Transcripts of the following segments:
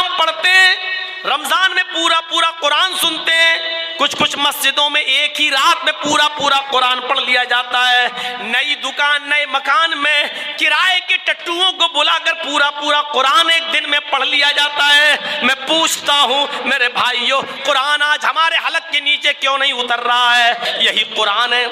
हम पढ़ते हैं, रमजान में पूरा पूरा कुरान सुनते हैं, कुछ कुछ मस्जिदों में एक ही रात में पूरा पूरा कुरान पढ़ लिया जाता है। नई दुकान नए मकान में किराए के टट्टुओं को बुलाकर पूरा पूरा कुरान एक दिन में पढ़ लिया जाता है। मैं पूछता हूं मेरे भाइयों, कुरान आज हमारे हलक के नीचे क्यों नहीं उतर रहा है? यही कुरान है।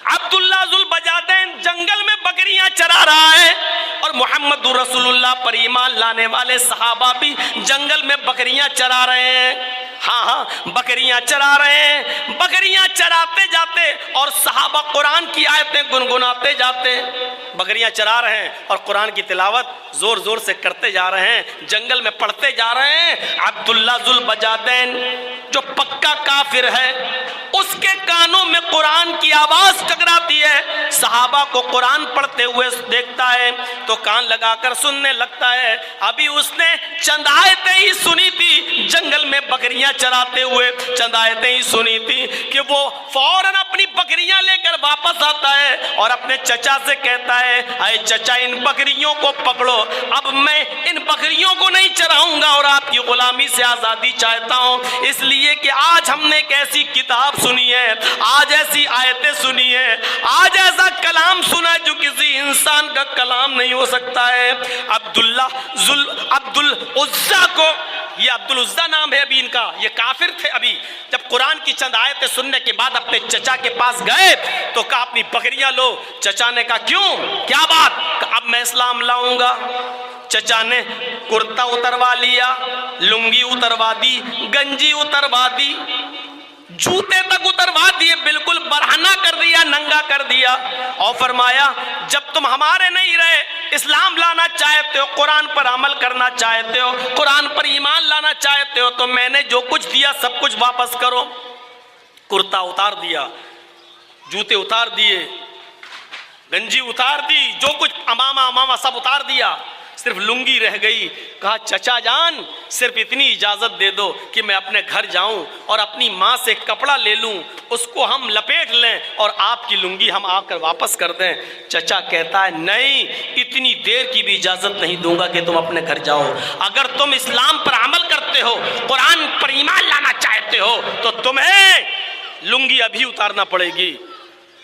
अब्दुल्ला जुल बजादैन जंगल में बकरियां चरा रहा है और मोहम्मद रसूलुल्लाह पर ईमान लाने वाले सहाबा भी जंगल में बकरियां चरा रहे हैं। हाँ, बकरियां चरा रहे हैं। बकरियां चराते जाते और सहाबा कुरान की आयतें गुनगुनाते जाते। बकरियां चरा रहे हैं और कुरान की तिलावत जोर जोर से करते जा रहे हैं, जंगल में पढ़ते जा रहे हैं। अब्दुल्ला जुल बजादैन जो पक्का काफिर है, उसके कानों में कुरान की आवाज टकराती है। सहाबा को कुरान पढ़ते हुए देखता है तो कान लगाकर सुनने लगता है। अभी उसने चंद आयतें ही सुनी थी, जंगल में बकरियां चराते हुए चंद आयतें ही सुनी थी कि वो फौरन अपनी बकरियां लेकर वापस आता है और अपने चचा से कहता है, अरे चचा इन बकरियों को पकड़ो, अब मैं इन बकरियों को नहीं चराऊंगा और आपकी गुलामी से आजादी चाहता हूं। इसलिए कि आज हमने एक ऐसी किताब सुनी है, आज ऐसी आयतें सुनी है, आज ऐसा कलाम सुना है जो किसी इंसान का कलाम नहीं हो सकता है। अब्दुल उज्जा को, ये अब्दुल उज्जा नाम है अभी इनका, ये काफिर थे। अभी जब कुरान की चंद आयतें सुनने के बाद अपने चचा के पास गए तो कहा अपनी बकरियां लो। चचा ने कहा क्यों, क्या बात? अब मैं इस्लाम लाऊंगा। चचा ने कुर्ता उतरवा लिया, लुंगी उतरवा दी, गंजी उतरवा दी, जूते तक उतरवा दिए, बिल्कुल बरहना कर दिया, नंगा कर दिया और फरमाया जब तुम हमारे नहीं रहे, इस्लाम लाना चाहते हो, कुरान पर अमल करना चाहते हो, कुरान पर ईमान लाना चाहते हो, तो मैंने जो कुछ दिया सब कुछ वापस करो। कुर्ता उतार दिया, जूते उतार दिए, गंजी उतार दी, जो कुछ अमामा सब उतार दिया, सिर्फ लुंगी रह गई। कहा चचा जान सिर्फ इतनी इजाजत दे दो कि मैं अपने घर जाऊं और अपनी माँ से कपड़ा ले लूं, उसको हम लपेट लें और आपकी लुंगी हम आकर वापस कर दें। चचा कहता है नहीं, इतनी देर की भी इजाजत नहीं दूंगा कि तुम अपने घर जाओ। अगर तुम इस्लाम पर अमल करते हो, कुरान पर ईमान लाना चाहते हो, तो तुम्हें लुंगी अभी उतारना पड़ेगी।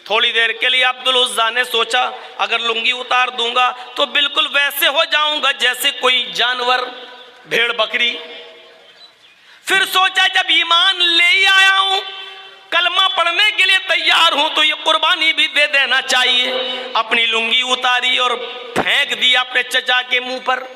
थोड़ी देर के लिए अब्दुल उज्जा ने सोचा अगर लुंगी उतार दूंगा तो बिल्कुल वैसे हो जाऊंगा जैसे कोई जानवर, भेड़ बकरी। फिर सोचा जब ईमान ले ही आया हूं, कलमा पढ़ने के लिए तैयार हूं, तो ये कुर्बानी भी दे देना चाहिए। अपनी लुंगी उतारी और फेंक दी अपने चचा के मुंह पर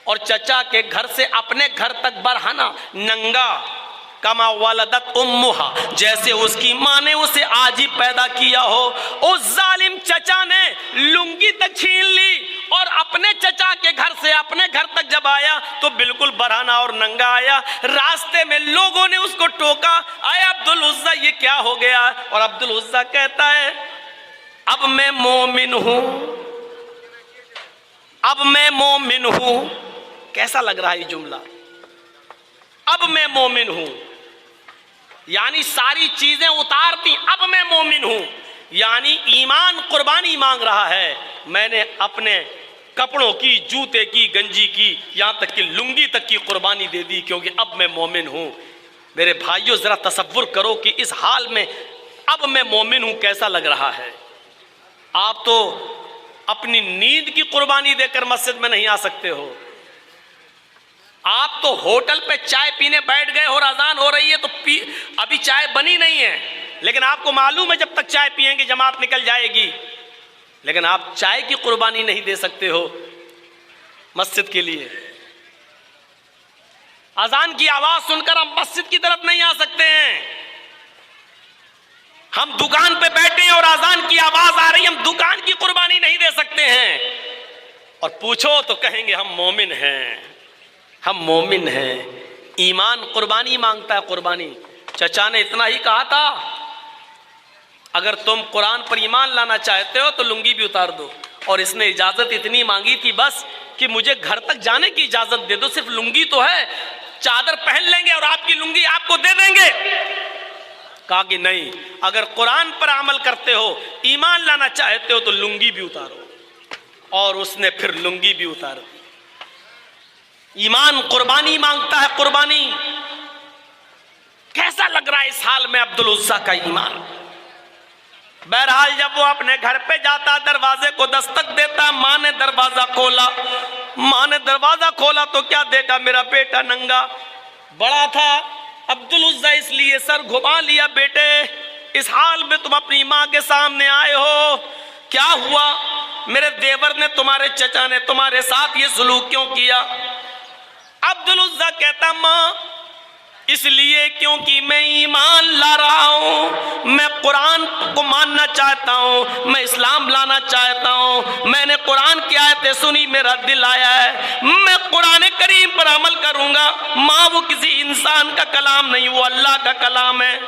और चचा के घर से अपने घर तक बरहना नंगा, कमा वलदत उम्मुहा, जैसे उसकी माँ ने उसे आज ही पैदा किया हो। उस जालिम चचा ने लुंगी तक छीन ली और अपने चचा के घर से अपने घर तक जब आया तो बिल्कुल बरहना और नंगा आया। रास्ते में लोगों ने उसको टोका, आए अब्दुल उज्जा ये क्या हो गया? और अब्दुल उज्जा कहता है अब मैं मोमिन हूं, अब मैं मोमिन हूं। कैसा लग रहा है ये जुमला? अब मैं मोमिन हूं, यानी सारी चीजें उतार दी, अब मैं मोमिन हूं, यानी ईमान कुर्बानी मांग रहा है। मैंने अपने कपड़ों की, जूते की, गंजी की, यहां तक कि लुंगी तक की कुर्बानी दे दी क्योंकि अब मैं मोमिन हूं। मेरे भाइयों जरा तसव्वुर करो कि इस हाल में अब मैं मोमिन हूं कैसा लग रहा है। आप तो अपनी नींद की कुर्बानी देकर मस्जिद में नहीं आ सकते हो, आप तो होटल पे चाय पीने बैठ गए हो और अजान हो रही है तो अभी चाय बनी नहीं है, लेकिन आपको मालूम है जब तक चाय पिएंगे जमात निकल जाएगी, लेकिन आप चाय की कुर्बानी नहीं दे सकते हो मस्जिद के लिए। अजान की आवाज सुनकर हम मस्जिद की तरफ नहीं आ सकते हैं। हम दुकान पे बैठे हैं और अजान की आवाज आ रही है, हम दुकान की कुर्बानी नहीं दे सकते हैं। और पूछो तो कहेंगे हम मोमिन हैं, हम मोमिन हैं। ईमान कुर्बानी मांगता है, कुर्बानी। चचा ने इतना ही कहा था अगर तुम कुरान पर ईमान लाना चाहते हो तो लुंगी भी उतार दो, और इसने इजाजत इतनी मांगी थी बस कि मुझे घर तक जाने की इजाजत दे दो, सिर्फ लुंगी तो है, चादर पहन लेंगे और आपकी लुंगी आपको दे देंगे। कहा कि नहीं, अगर कुरान पर अमल करते हो, ईमान लाना चाहते हो तो लुंगी भी उतारो। और उसने फिर लुंगी भी उतार दी। ईमान कुर्बानी मांगता है, कुर्बानी। कैसा लग रहा है इस हाल में अब्दुल उज़्ज़ा का ईमान। बहरहाल जब वो अपने घर पे जाता, दरवाजे को दस्तक देता, माँ ने दरवाजा खोला। माँ ने दरवाजा खोला तो क्या देखा, मेरा बेटा नंगा। बड़ा था अब्दुल उज़्ज़ा, इसलिए सर घुमा लिया। बेटे, इस हाल में तुम अपनी माँ के सामने आए हो, क्या हुआ? मेरे देवर ने, तुम्हारे चचा ने तुम्हारे साथ ये सलूक क्यों किया? अब्दुल उज़्ज़ा कहता, माँ इसलिए क्योंकि मैं ईमान ला रहा हूँ, मैं कुरान को मानना चाहता हूँ, मैं इस्लाम लाना चाहता हूँ। मैंने कुरान की आयतें सुनी, मेरा दिल आया है, मैं कुरान करीम पर अमल करूँगा। माँ वो किसी इंसान का कलाम नहीं, वो अल्लाह का कलाम है।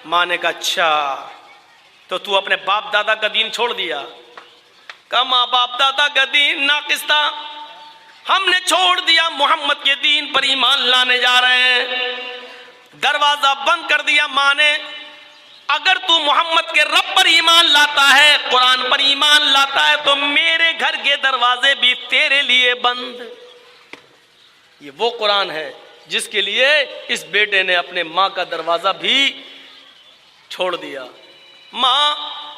माँ ने कहा, अच्छा तो तू अपने बाप दादा का दीन छोड़ दिया? कहा, माँ बाप दादा का दीन नाकिस था, हमने छोड़ दिया, मोहम्मद के दीन पर ईमान लाने जा रहे हैं। दरवाजा बंद कर दिया माँ ने। अगर तू मोहम्मद के रब पर ईमान लाता है, कुरान पर ईमान लाता है, तो मेरे घर के दरवाजे भी तेरे लिए बंद। ये वो कुरान है जिसके लिए इस बेटे ने अपने माँ का दरवाजा भी छोड़ दिया। माँ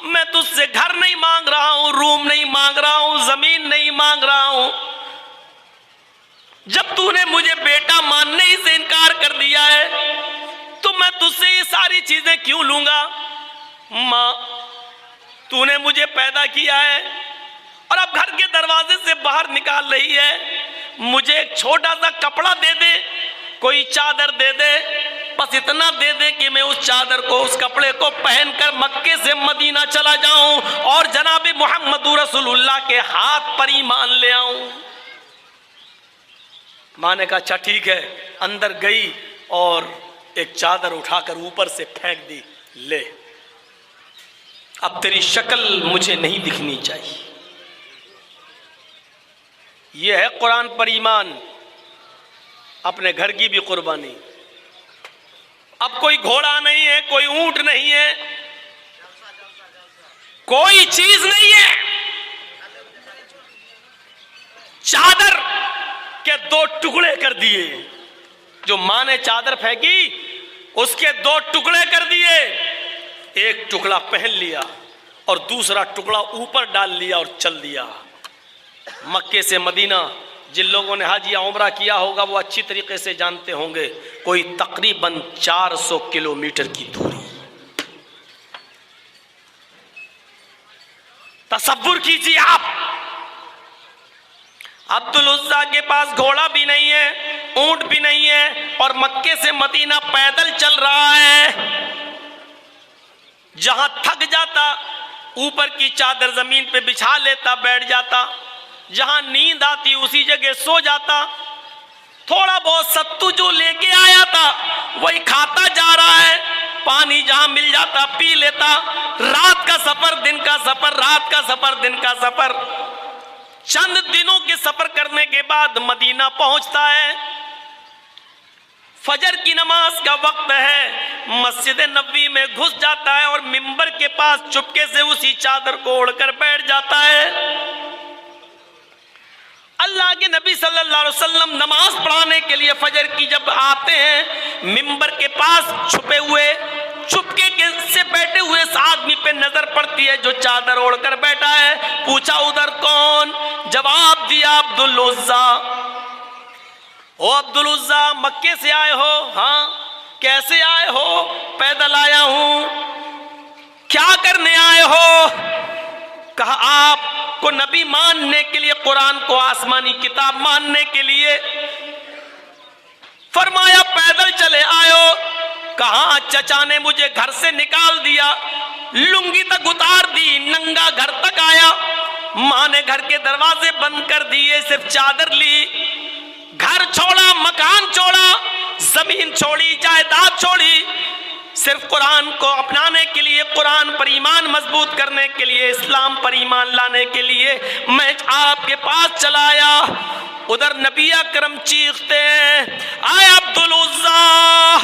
मैं तुझसे घर नहीं मांग रहा हूं, रूम नहीं मांग रहा हूं, जमीन नहीं मांग रहा हूं। जब तूने मुझे बेटा मानने ही से इनकार कर दिया है तो मैं तुझसे ये सारी चीजें क्यों लूंगा? माँ तूने मुझे पैदा किया है और अब घर के दरवाजे से बाहर निकाल रही है। मुझे एक छोटा सा कपड़ा दे दे, कोई चादर दे दे, बस इतना दे दे कि मैं उस चादर को, उस कपड़े को पहनकर मक्के से मदीना चला जाऊं और जनाब मोहम्मद रसूलुल्लाह के हाथ पर ईमान ले आऊं। माँ ने कहा, अच्छा ठीक है। अंदर गई और एक चादर उठाकर ऊपर से फेंक दी, ले अब तेरी शक्ल मुझे नहीं दिखनी चाहिए। यह है कुरान पर ईमान, अपने घर की भी कुर्बानी। अब कोई घोड़ा नहीं है, कोई ऊंट नहीं है, कोई चीज नहीं है, चादर के दो टुकड़े कर दिए। जो मां ने चादर फेंकी उसके दो टुकड़े कर दिए, एक टुकड़ा पहन लिया और दूसरा टुकड़ा ऊपर डाल लिया और चल दिया मक्के से मदीना। जिन लोगों ने हज या उम्रा किया होगा वो अच्छी तरीके से जानते होंगे, कोई तकरीबन 400 किलोमीटर की दूरी। तसव्वुर कीजिए आप, अब्दुल उज़्ज़ा के पास घोड़ा भी नहीं है, ऊंट भी नहीं है और मक्के से मदीना पैदल चल रहा है। जहां थक जाता ऊपर की चादर जमीन पे बिछा लेता, बैठ जाता, जहां नींद आती उसी जगह सो जाता। थोड़ा बहुत सत्तू जो लेके आया था वही खाता जा रहा है, पानी जहां मिल जाता पी लेता। रात का सफर, दिन का सफर, रात का सफर, दिन का सफर। चंद दिनों के सफर करने के बाद मदीना पहुंचता है। फजर की नमाज का वक्त है, मस्जिद नबवी में घुस जाता है और मिंबर के पास चुपके से उसी चादर को ओढ़कर बैठ जाता है। अल्लाह के नबी सल्लल्लाहु अलैहि वसल्लम नमाज पढ़ाने के लिए फजर की जब आते हैं, मिंबर के पास छुपे हुए, चुपके से बैठे हुए इस आदमी पे नजर पड़ती है जो चादर ओढ़कर बैठा है। पूछा, उधर कौन? जवाब दिया, अब्दुल उज़्ज़ा। ओ अब्दुल उज़्ज़ा, मक्के से आए हो? हाँ। कैसे आए हो? पैदल आया हूं। क्या करने आए हो? कहा, आपको नबी मानने के लिए, कुरान को आसमानी किताब मानने के लिए। फरमाया, पैदल चले आयो? कहा, चचा ने मुझे घर से निकाल दिया, लुंगी तक उतार दी, नंगा घर तक आया। मां ने घर के दरवाजे बंद कर दिए, सिर्फ चादर ली, घर छोड़ा, मकान छोड़ा, जमीन छोड़ी, जायदाद छोड़ी, सिर्फ कुरान को अपनाने के लिए, कुरान पर ईमान मजबूत करने के लिए, इस्लाम पर ईमान लाने के लिए मैं आपके पास चला आया। उधर नबी अकरम चीखते हैं, आए अब्दुल उज़्ज़ा,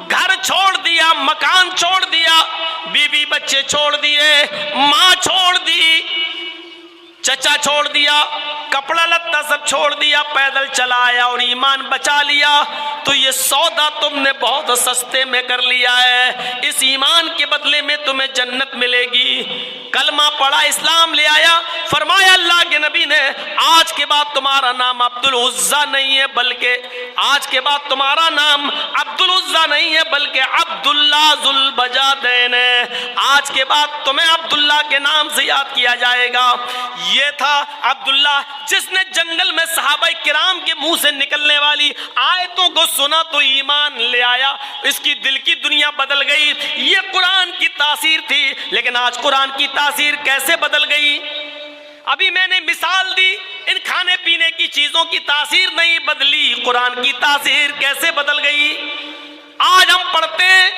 घर छोड़ दिया, मकान छोड़ दिया, बीवी बच्चे छोड़ दिए, मां छोड़ दी, चचा छोड़ दिया, कपड़ा लत्ता सब छोड़ दिया, पैदल चला आया और ईमान बचा लिया, तो ये सौदा तुमने बहुत सस्ते में कर लिया है। इस ईमान के बदले में तुम्हें जन्नत मिलेगी। कलमा पढ़ा, इस्लाम ले आया, फरमाया अल्लाह के नबी ने, आज के बाद तुम्हारा नाम अब्दुल उज़्ज़ा नहीं है, बल्कि आज के बाद तुम्हारा नाम अब्दुल उज़्ज़ा नहीं है, बल्कि अब्दुल्ला ज़ुल बजादैन है। आज के बाद तुम्हें अब्दुल्ला के नाम से याद किया जाएगा। ये था अब्दुल्ला जिसने जंगल में सहाबा किराम के मुंह से निकलने वाली आयतों को सुना तो ईमान ले आया, इसकी दिल की दुनिया बदल गई। ये कुरान की तासीर थी, लेकिन आज कुरान की तासीर कैसे बदल गई? अभी मैंने मिसाल दी, इन खाने पीने की चीजों की तासीर नहीं बदली, कुरान की तासीर कैसे बदल गई? आज हम पढ़ते हैं,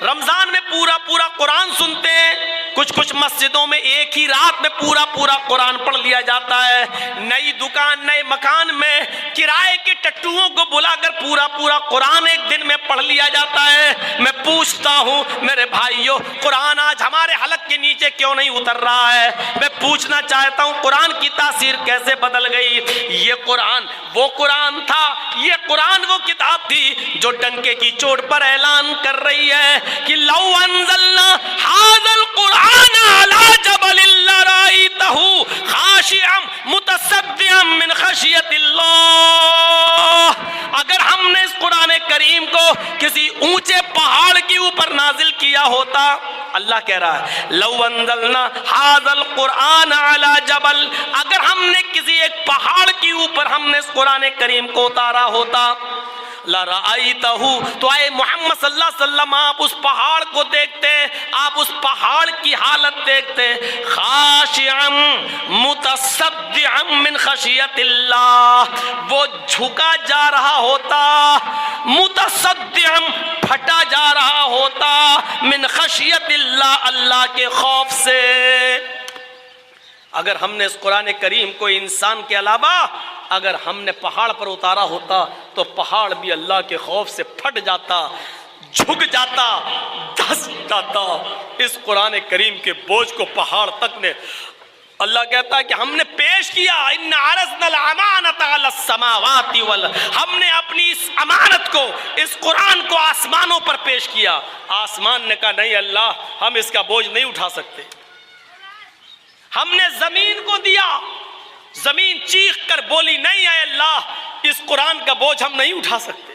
रमजान में पूरा पूरा कुरान सुनते हैं, कुछ कुछ मस्जिदों में एक ही रात में पूरा पूरा कुरान पढ़ लिया जाता है। नई दुकान, नए मकान में किराए के टट्टुओं को बुलाकर पूरा पूरा कुरान एक दिन में पढ़ लिया जाता है। मैं पूछता हूँ मेरे भाइयों, कुरान आज हमारे हलक के नीचे क्यों नहीं उतर रहा है? मैं पूछना चाहता हूँ, कुरान की तासीर कैसे बदल गई? ये कुरान वो कुरान था, ये कुरान वो किताब थी जो डंके की चोट पर ऐलान कर रही है कि लौ अंज़लना हाज़ल कुरान अला जबलिन लराइतहु खाशिअम मुतसद्दिअम मिन खशियतिल्लाह। अगर हमने इस कुरान करीम को किसी ऊंचे पहाड़ के ऊपर नाजिल किया होता, अल्लाह कह रहा है लौ अंज़लना हाज़ल कुरान अला जबल, अगर हमने किसी एक पहाड़ के ऊपर हमने इस कुरान करीम को उतारा होता, लराइतहु, तो आए मोहम्मद सल्लल्लाहु अलैहि वसल्लम आप उस पहाड़ को देखते, आप उस पहाड़ की हालत देखते, खाशिअम मुतसद्दिअम मिन खशियतिल्लाह, वो झुका जा रहा होता, मुतसद्दिअम फटा जा रहा होता, मिन खशियतिल्लाह, अल्लाह के खौफ से। अगर हमने इस कुरान करीम को इंसान के अलावा अगर हमने पहाड़ पर उतारा होता तो पहाड़ भी अल्लाह के खौफ से फट जाता, झुक जाता, धस जाता। इस कुरान करीम के बोझ को पहाड़ तक ने, अल्लाह कहता है कि हमने पेश किया, इन्ना अरज़नल अमानत अला समावाति वल, हमने अपनी इस अमानत को, इस कुरान को आसमानों पर पेश किया। आसमान ने कहा नहीं अल्लाह, हम इसका बोझ नहीं उठा सकते। हमने जमीन को दिया, जमीन चीख कर बोली नहीं है अल्लाह, इस कुरान का बोझ हम नहीं उठा सकते।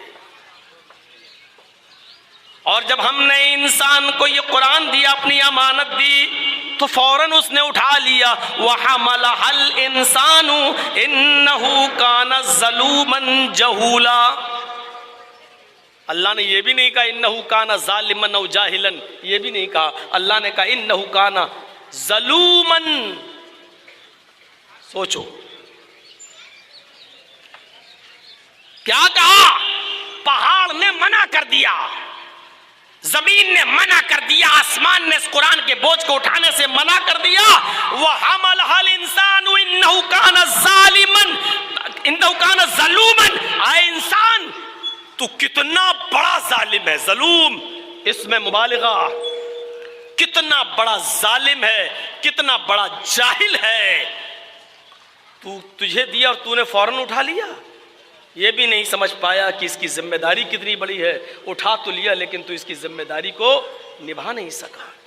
और जब हमने इंसान को ये कुरान दिया, अपनी अमानत दी, तो फौरन उसने उठा लिया। वहमलहल इंसानु इन्नहु काना ज़लूमन जहूला, अल्लाह ने ये भी नहीं कहा इन्नहु काना ज़ालिमन औ जाहिलन, ये भी नहीं कहा, अल्लाह ने कहा इन्नहु काना ज़लूमन। सोचो क्या कहा? पहाड़ ने मना कर दिया, जमीन ने मना कर दिया, आसमान ने इस कुरान के बोझ को उठाने से मना कर दिया। वह हमलहल इंसानु इन्नहु काना ज़ालिमन इन्नहु काना ज़लूमन, आए इंसान तू कितना बड़ा जालिम है। ज़लूम इसमें मुबालिगा, कितना बड़ा जालिम है, कितना बड़ा जाहिल है। तुझे दिया और तूने फौरन उठा लिया, ये भी नहीं समझ पाया कि इसकी जिम्मेदारी कितनी बड़ी है। उठा तो लिया लेकिन तू इसकी जिम्मेदारी को निभा नहीं सका।